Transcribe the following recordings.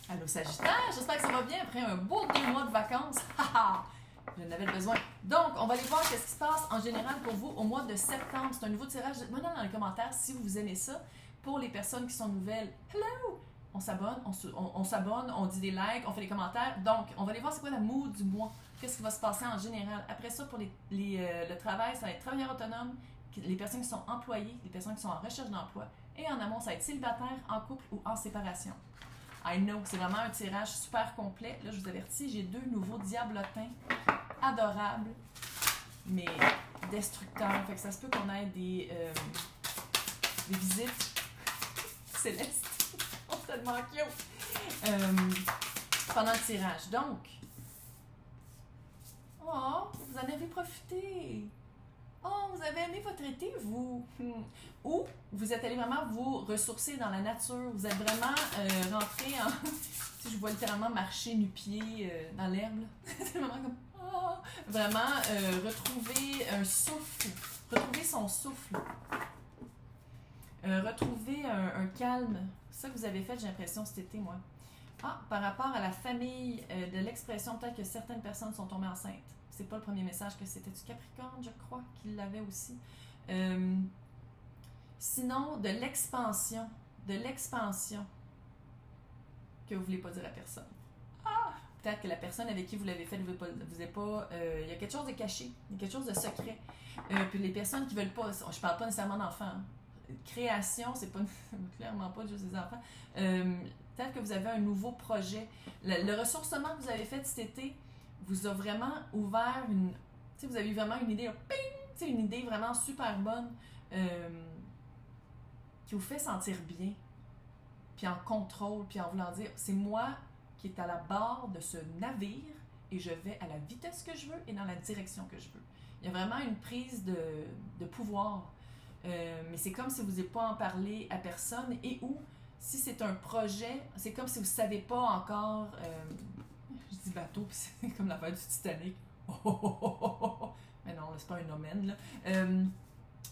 Allô Sagittaire, j'espère que ça va bien après un beau 2 mois de vacances. Je n'avais besoin. Donc, on va aller voir ce qui se passe en général pour vous au mois de septembre. C'est un nouveau tirage. Dites-moi dans les commentaires si vous aimez ça. Pour les personnes qui sont nouvelles, hello! On s'abonne, on s'abonne, on dit des likes, on fait des commentaires. Donc, on va aller voir c'est quoi la mood du mois. Qu'est-ce qui va se passer en général. Après ça, pour le travail, ça va être travailleurs autonomes, les personnes qui sont employées, les personnes qui sont en recherche d'emploi. Et en amont, ça va être célibataire, en couple ou en séparation. I know, c'est vraiment un tirage super complet. Là, je vous avertis, j'ai 2 nouveaux diablotins adorables, mais destructeurs. Fait que ça se peut qu'on ait des visites célestes. On se tellement cute. Pendant le tirage. Donc, oh, vous en avez profité. Oh, vous avez aimé votre été, vous? Ou vous êtes allé vraiment vous ressourcer dans la nature. Vous êtes vraiment rentré en... Si je vois littéralement marcher nu-pied dans l'herbe. C'est vraiment comme... Oh, vraiment retrouver un souffle. Retrouver son souffle. Retrouver un calme. C'est ça que vous avez fait, j'ai l'impression, cet été, moi. Ah, par rapport à la famille, de l'expression, peut-être que certaines personnes sont tombées enceintes. C'est pas le premier message que c'était du Capricorne, je crois, qu'il l'avait aussi. Sinon, de l'expansion que vous voulez pas dire à personne. Ah! Peut-être que la personne avec qui vous l'avez fait, vous n'avez pas, il y a quelque chose de caché, il y a quelque chose de secret. Puis les personnes qui veulent pas, je parle pas nécessairement d'enfants. Hein. Création, c'est pas clairement pas juste des enfants. Peut-être que vous avez un nouveau projet. Le ressourcement que vous avez fait cet été vous a vraiment ouvert une... Tu sais, vous avez eu vraiment une idée, ping! Une idée vraiment super bonne qui vous fait sentir bien, puis en contrôle, puis en voulant dire, c'est moi qui est à la barre de ce navire et je vais à la vitesse que je veux et dans la direction que je veux. Il y a vraiment une prise de pouvoir. Mais c'est comme si vous n'avez pas en parlé à personne et ou si c'est un projet, c'est comme si vous ne savez pas encore... je dis bateau, puis c'est comme l'affaire du Titanic. Mais non, c'est pas un omen, là.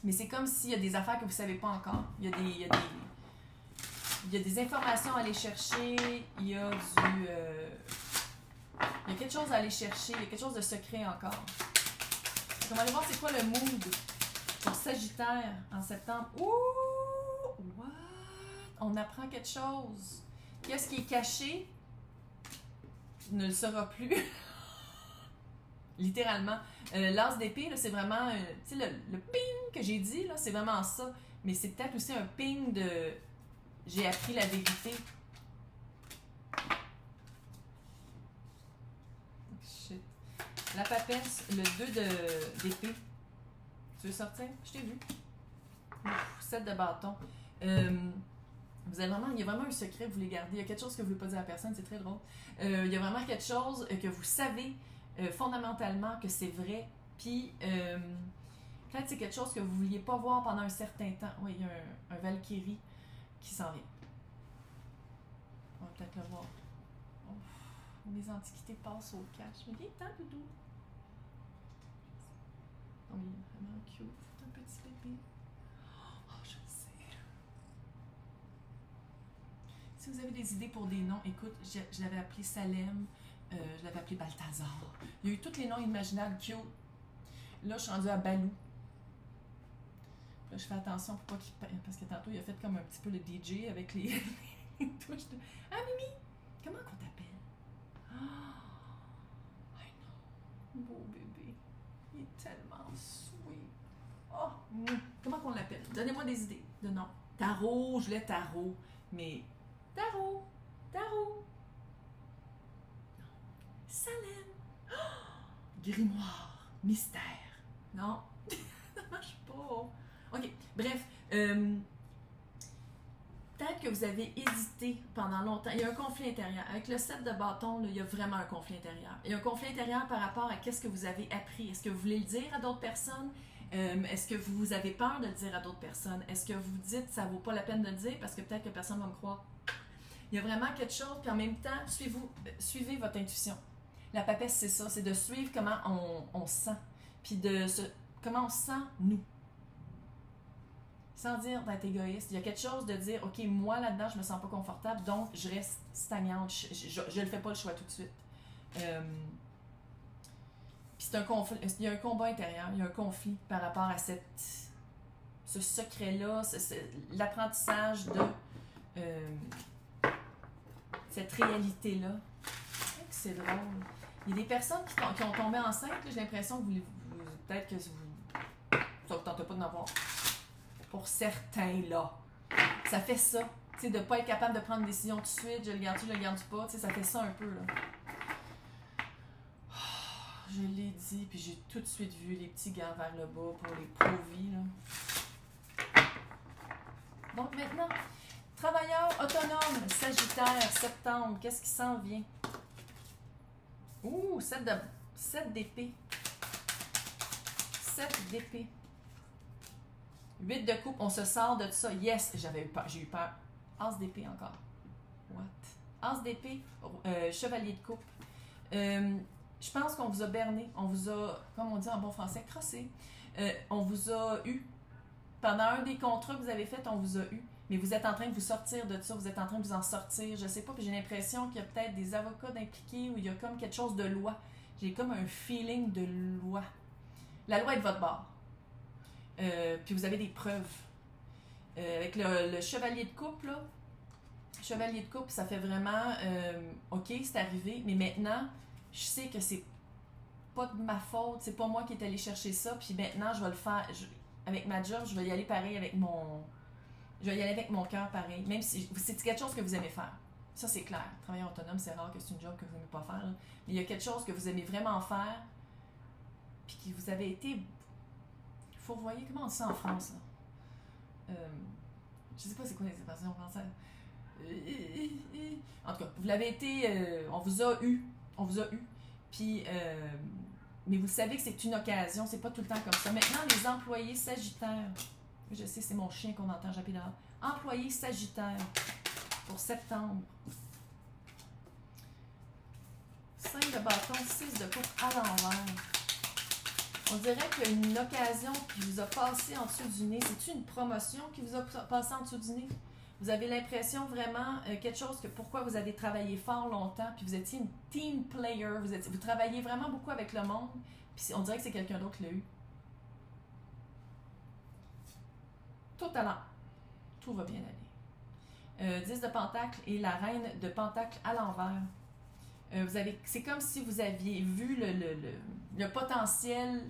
Mais c'est comme s'il y a des affaires que vous ne savez pas encore. Il y a des informations à aller chercher, il y a quelque chose à aller chercher, il y a quelque chose de secret encore. On va aller voir c'est quoi le mood pour Sagittaire en septembre. Ouh! What? On apprend quelque chose. Qu'est-ce qui est caché ne le sera plus. Littéralement. L'as d'épée, c'est vraiment... tu sais, le ping que j'ai dit, là, c'est vraiment ça. Mais c'est peut-être aussi un ping de... J'ai appris la vérité. Shit. La papesse, le 2 d'épée. Tu veux sortir? Je t'ai vu. 7 de bâton. Vous avez vraiment, il y a vraiment un secret que vous voulez garder. Il y a quelque chose que vous ne voulez pas dire à personne, c'est très drôle. Il y a vraiment quelque chose que vous savez fondamentalement que c'est vrai. Puis, peut-être c'est quelque chose que vous ne vouliez pas voir pendant un certain temps. Oui, il y a un Valkyrie qui s'en vient. On va peut-être le voir. Oh, mes antiquités passent au cash. Mais viens, tant, doudou. Oh, il est vraiment cute. C'est un petit bébé. Oh, je le sais. Si vous avez des idées pour des noms, écoute, je l'avais appelé Salem, je l'avais appelé Balthazar. Il y a eu tous les noms imaginables cute. Là, je suis rendue à Balou. Là, je fais attention pour pas qu'il... Parce que tantôt, il a fait comme un petit peu le DJ avec les touches de... Ah, Mimi! Comment qu'on t'appelle? Oh, I know. Beau bébé. Il est tellement sweet. Oh! Comment qu'on l'appelle? Donnez-moi des idées de nom. Tarot, je l'ai Tarot. Mais... Tarot! Tarot! Salem! Oh! Grimoire! Mystère! Non? Ça marche pas! Ok, bref. Peut-être que vous avez hésité pendant longtemps. Il y a un conflit intérieur. Avec le 7 de bâton, là, il y a vraiment un conflit intérieur. Il y a un conflit intérieur par rapport à qu'est-ce que vous avez appris. Est-ce que vous voulez le dire à d'autres personnes? Est-ce que vous avez peur de le dire à d'autres personnes? Est-ce que vous dites que ça vaut pas la peine de le dire parce que peut-être que personne ne va me croire? Il y a vraiment quelque chose, puis en même temps, suivez votre intuition. La papesse, c'est ça, c'est de suivre comment on se sent, puis comment on se sent, nous. Sans dire d'être égoïste. Il y a quelque chose de dire, OK, moi là-dedans, je me sens pas confortable, donc je reste stagnante. Je le fais pas le choix tout de suite. Puis c'est un conflit, il y a un combat intérieur, il y a un conflit par rapport à ce secret-là, l'apprentissage de cette réalité-là. C'est drôle. Il y a des personnes qui ont tombé enceintes, j'ai l'impression que peut-être que ça ne vous tente pas d'en avoir. Pour certains, là. Ça fait ça. Tu sais, de ne pas être capable de prendre une décision tout de suite, je le garde-tu, je le garde pas. Tu sais, ça fait ça un peu, là. Je l'ai dit, puis j'ai tout de suite vu les petits gants vers le bas pour les pro-vie, là. Donc maintenant, travailleur autonome, Sagittaire, septembre, qu'est-ce qui s'en vient? Ouh, 7 d'épée. 7 d'épée. 8 de coupe, on se sort de ça. Yes, j'ai eu peur. As d'épée encore. What? As d'épée, chevalier de coupe. Je pense qu'on vous a berné. On vous a, comme on dit en bon français, crossé. On vous a eu. Pendant un des contrats que vous avez fait, on vous a eu. Mais vous êtes en train de vous sortir de ça. Vous êtes en train de vous en sortir. Je sais pas, puis j'ai l'impression qu'il y a peut-être des avocats impliqués ou il y a comme quelque chose de loi. J'ai comme un feeling de loi. La loi est de votre bord. Puis vous avez des preuves. Avec le chevalier de coupe, là, chevalier de coupe, ça fait vraiment OK, c'est arrivé, mais maintenant, je sais que c'est pas de ma faute, c'est pas moi qui est allé chercher ça, puis maintenant, je vais le faire. Avec ma job, je vais y aller pareil avec mon. Je vais y aller avec mon cœur pareil, même si c'est quelque chose que vous aimez faire. Ça, c'est clair. Travailler autonome, c'est rare que c'est une job que vous n'aimez pas faire, là. Mais il y a quelque chose que vous aimez vraiment faire, puis que vous avez été. Fourvoyer, comment on dit ça en France, là? Je sais pas c'est quoi les expressions françaises. En tout cas, vous l'avez été, on vous a eu, puis, mais vous savez que c'est une occasion, c'est pas tout le temps comme ça. Maintenant, les employés sagittaires, je sais, c'est mon chien qu'on entend japper dehors. Employés sagittaires, pour septembre. 5 de bâton, 6 de coupe à l'envers. On dirait qu'il y a une occasion qui vous a passé en dessous du nez. C'est-tu une promotion qui vous a passé en dessous du nez? Vous avez l'impression vraiment quelque chose que pourquoi vous avez travaillé fort longtemps, puis vous étiez une team player, vous travaillez vraiment beaucoup avec le monde, puis on dirait que c'est quelqu'un d'autre qui l'a eu. Tout talent. Tout va bien aller. 10 de pentacle et la reine de pentacle à l'envers. C'est comme si vous aviez vu le potentiel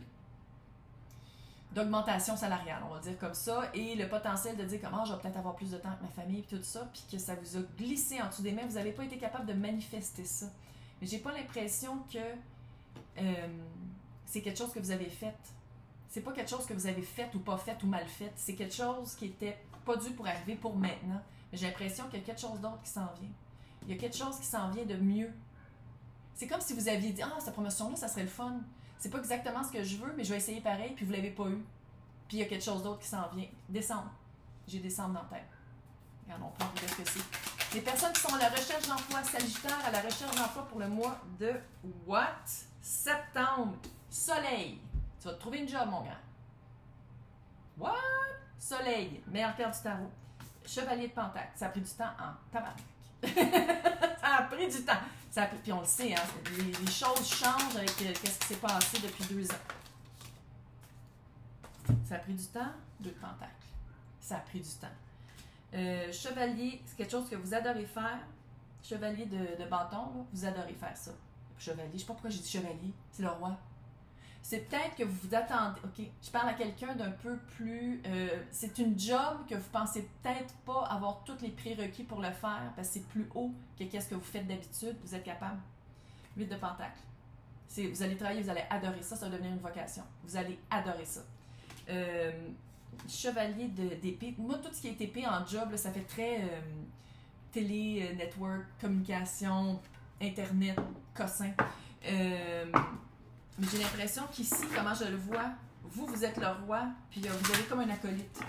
d'augmentation salariale, on va dire comme ça, et le potentiel de dire comment je vais peut-être avoir plus de temps avec ma famille et tout ça, puis que ça vous a glissé en dessous des mains, vous n'avez pas été capable de manifester ça. Mais j'ai pas l'impression que c'est quelque chose que vous avez fait. C'est pas quelque chose que vous avez fait ou pas fait ou mal fait. C'est quelque chose qui était pas dû pour arriver pour maintenant. Mais j'ai l'impression qu'il y a quelque chose d'autre qui s'en vient. Il y a quelque chose qui s'en vient de mieux. C'est comme si vous aviez dit « Ah, cette promotion-là, ça serait le fun. C'est pas exactement ce que je veux, mais je vais essayer pareil, puis vous l'avez pas eu. Puis il y a quelque chose d'autre qui s'en vient. Décembre. J'ai décembre dans la tête. Regarde, on prend qu'est-ce que c'est. Les personnes qui sont à la recherche d'emploi, Sagittaire, à la recherche d'emploi pour le mois de what? Septembre. Soleil. Tu vas te trouver une job, mon grand. What? Soleil. Meilleure carte du tarot. Chevalier de Pentacle. Ça a pris du temps en tabarnak. Ça a pris du temps. Puis on le sait, hein, les choses changent avec ce qui s'est passé depuis 2 ans. Ça a pris du temps, 2 de Pentacle. Ça a pris du temps. Chevalier, c'est quelque chose que vous adorez faire. Chevalier de bâton, là, vous adorez faire ça. Chevalier, je ne sais pas pourquoi j'ai dit chevalier, c'est le roi. C'est peut-être que vous vous attendez. OK, je parle à quelqu'un d'un peu plus. C'est une job que vous pensez peut-être pas avoir tous les prérequis pour le faire parce que c'est plus haut que qu'est-ce que vous faites d'habitude. Vous êtes capable. 8 de pentacle. Vous allez travailler, vous allez adorer ça. Ça va devenir une vocation. Vous allez adorer ça. Chevalier d'épée. Moi, tout ce qui est épée en job, là, ça fait très télé, network, communication, internet, cossin. Mais j'ai l'impression qu'ici, comment je le vois, vous êtes le roi, puis vous avez comme un acolyte.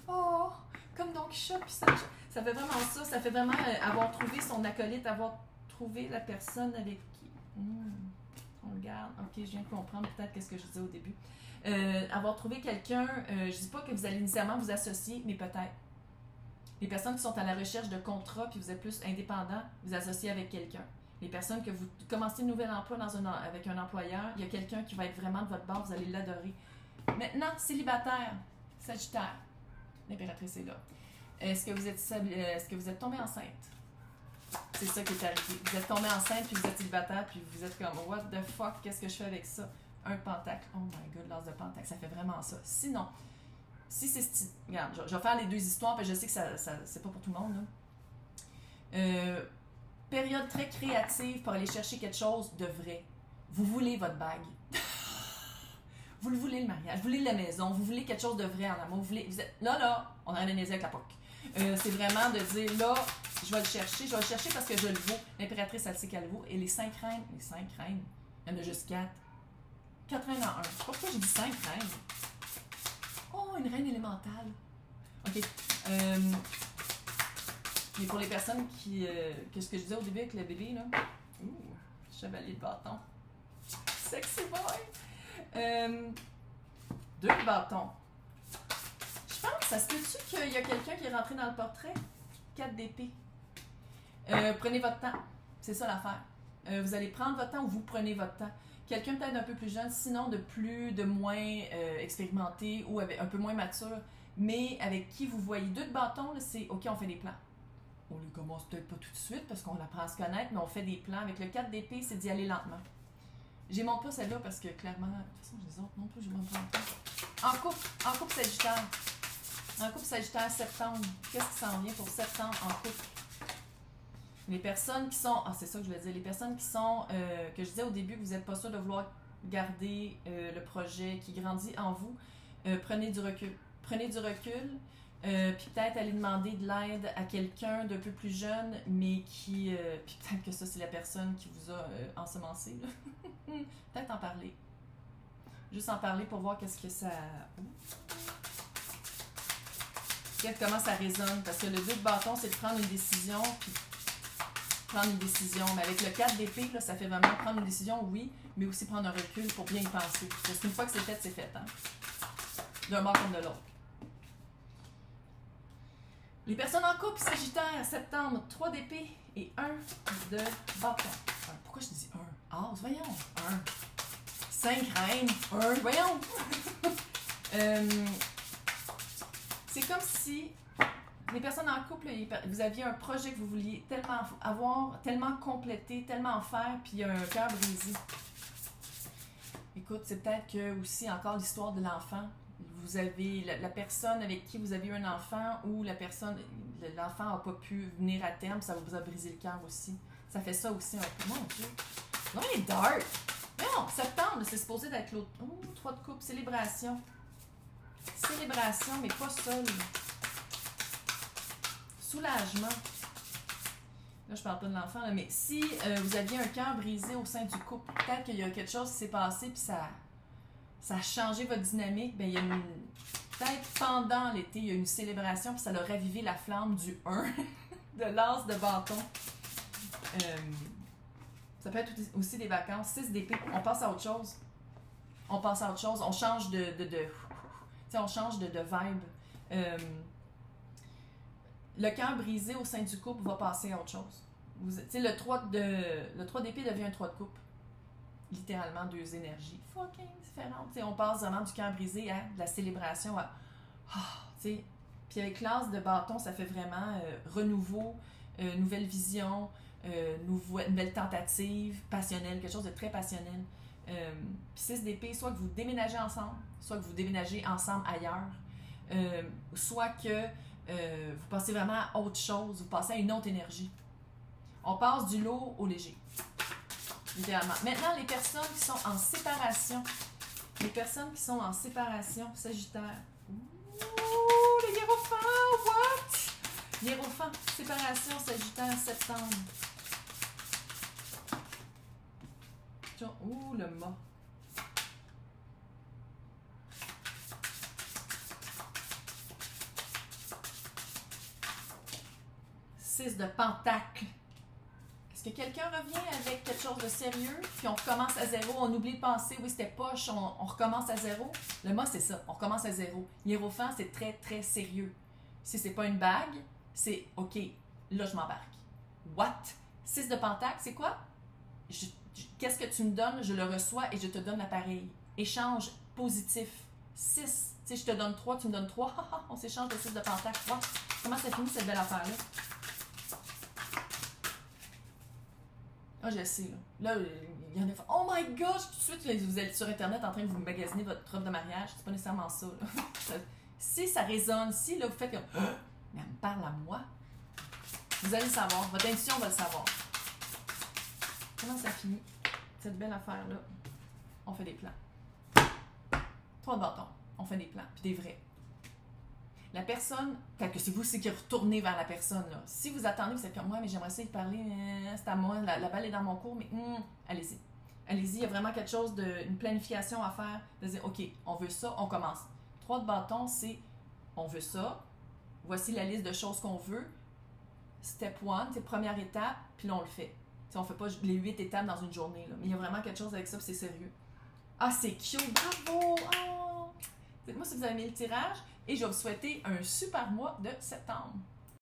Oh, comme Don Quichotte, puis ça fait vraiment ça. Ça fait vraiment avoir trouvé son acolyte, avoir trouvé la personne avec qui... On le garde. Ok, je viens de comprendre peut-être qu'est-ce que je disais au début. Avoir trouvé quelqu'un, je dis pas que vous allez nécessairement vous associer, mais peut-être. Les personnes qui sont à la recherche de contrats, puis vous êtes plus indépendant, vous associez avec quelqu'un. Les personnes que vous commencez un nouvel emploi avec un employeur, il y a quelqu'un qui va être vraiment de votre bord, vous allez l'adorer. Maintenant, célibataire, Sagittaire, l'impératrice est là. Est-ce que vous êtes tombé enceinte? C'est ça qui est arrivé. Vous êtes tombé enceinte, puis vous êtes célibataire, puis vous êtes comme, what the fuck, qu'est-ce que je fais avec ça? Un pentacle. Oh my god, l'as de pentacle, ça fait vraiment ça. Sinon, si c'est... Regarde, je vais faire les deux histoires, parce que je sais que ça c'est pas pour tout le monde, là. Période très créative pour aller chercher quelque chose de vrai. Vous voulez votre bague. Vous le voulez, le mariage. Vous voulez la maison. Vous voulez quelque chose de vrai en amour. Vous êtes... Là, on a analysé avec la POC. C'est vraiment de dire, là, je vais le chercher. Je vais le chercher parce que je le vaux. L'impératrice, elle sait qu'elle le vaut. Et les 5 reines, il y en a juste 4. 4 reines en 1. Pourquoi j'ai dit 5 reines? Oh, une reine élémentale. OK. Mais pour les personnes qui... qu'est-ce que je disais au début avec le bébé, là? Ouh, chevalier de bâton. Sexy boy! 2 bâtons. Je pense, ça se peut-tu qu'il y a quelqu'un qui est rentré dans le portrait? 4 d'épée. Prenez votre temps. C'est ça l'affaire. Vous allez prendre votre temps ou vous prenez votre temps. Quelqu'un peut-être un peu plus jeune, sinon de moins expérimenté ou un peu moins mature, mais avec qui vous voyez 2 de bâtons, c'est OK, on fait des plans. On les commence peut-être pas tout de suite parce qu'on apprend à se connaître, mais on fait des plans. Avec le 4 d'épée, c'est d'y aller lentement. J'ai mon pas celle-là parce que clairement, de toute façon, les autres non plus, j'ai mon pas. En couple Sagittaire. En couple Sagittaire, septembre. Qu'est-ce qui s'en vient pour septembre en couple? Les personnes qui sont... Ah, c'est ça que je voulais dire. Les personnes qui sont... que je disais au début que vous n'êtes pas sûr de vouloir garder le projet qui grandit en vous, prenez du recul. Prenez du recul. Puis peut-être aller demander de l'aide à quelqu'un d'un peu plus jeune, mais qui... puis peut-être que ça, c'est la personne qui vous a ensemencé. Peut-être en parler. Juste en parler pour voir qu'est-ce que ça... Comment ça résonne. Parce que le 2 de bâton, c'est de prendre une décision, puis prendre une décision. Mais avec le 4 d'épée, là, ça fait vraiment prendre une décision, oui, mais aussi prendre un recul pour bien y penser. Parce qu'une fois que c'est fait, hein? D'un bord comme de l'autre. Les personnes en couple, Sagittaire, septembre, 3 d'épée et 1 de bâton. Pourquoi je dis 1? Ah, voyons. 1. 5 reines. 1. Voyons. C'est comme si les personnes en couple, vous aviez un projet que vous vouliez tellement avoir, tellement compléter, tellement faire, puis il y a un cœur brisé. Écoute, c'est peut-être que aussi encore l'histoire de l'enfant. Vous avez la personne avec qui vous avez eu un enfant ou l'enfant n'a pas pu venir à terme, ça vous a brisé le cœur aussi. Ça fait ça aussi un peu. Mon Dieu! Non, il est dark! Non, septembre, c'est supposé d'être l'autre. Oh, 3 de coupe, célébration. Célébration, mais pas seul. Soulagement. Là, je parle pas de l'enfant, mais si vous aviez un cœur brisé au sein du couple, peut-être qu'il y a quelque chose qui s'est passé, puis ça a changé votre dynamique, bien, il y a peut-être pendant l'été, il y a une célébration, puis ça a ravivé la flamme du 1, de l'as de bâton. Ça peut être aussi des vacances. 6 d'épée. On passe à autre chose. On change on change de vibe. Le cœur brisé au sein du couple va passer à autre chose. Le 3 d'épée devient un 3 de coupe. Littéralement 2 énergies fucking différentes. On passe vraiment du cœur brisé à de la célébration à... puis avec l'as de bâton, ça fait vraiment renouveau, nouvelle vision, nouvelle tentative, passionnelle, quelque chose de très passionnel. Puis 6 d'épée, soit que vous déménagez ensemble, soit que vous déménagez ensemble ailleurs, soit que vous passez vraiment à autre chose, vous passez à une autre énergie. On passe du lourd au léger. Idéalement. Maintenant, les personnes qui sont en séparation. Les personnes qui sont en séparation, Sagittaire. Ouh, les hiérophants, what? Hiérophant, séparation, Sagittaire, septembre. Ouh, le mât. Six de pentacle. Qu'est-ce que quelqu'un revient avec quelque chose de sérieux, puis on recommence à zéro, on oublie le passé, oui, c'était poche, on recommence à zéro? Le mot, c'est ça, on recommence à zéro. Hiérophant, c'est très, très sérieux. Si c'est pas une bague, c'est OK, là, je m'embarque. What? 6 de pentacle, c'est quoi? Qu'est-ce que tu me donnes? Je le reçois et je te donne l'appareil. Échange positif. 6. Tu sais, je te donne 3, tu me donnes 3. On s'échange de 6 de pentacle. Wow. Comment ça finit cette belle affaire-là? Ah, je sais, là. Là, il y en a. Oh my gosh! Tout de suite, vous êtes sur Internet en train de vous magasiner votre robe de mariage. C'est pas nécessairement ça, là. Si ça résonne, si là, vous faites comme. Mais elle me parle à moi. Vous allez le savoir. Votre intuition va le savoir. Comment ça finit? Cette belle affaire-là. On fait des plans. 3 de bâton. On fait des plans. Puis des vrais. La personne, peut-être que c'est vous aussi qui retournez vers la personne. Là. Si vous attendez, vous êtes comme moi, mais j'aimerais essayer de parler, c'est à moi, la balle est dans mon cours, mais allez-y. Allez-y, il y a vraiment quelque chose une planification à faire. De dire, OK, on veut ça, on commence. 3 de bâton, c'est on veut ça. Voici la liste de choses qu'on veut. Step 1, c'est première étape, puis là, on le fait. T'sais, on ne fait pas les 8 étapes dans une journée. Là. Mais il y a vraiment quelque chose avec ça, puis c'est sérieux. Ah, c'est cute! Bravo! Oh! Dites-moi si vous avez aimé le tirage et je vais vous souhaiter un super mois de septembre.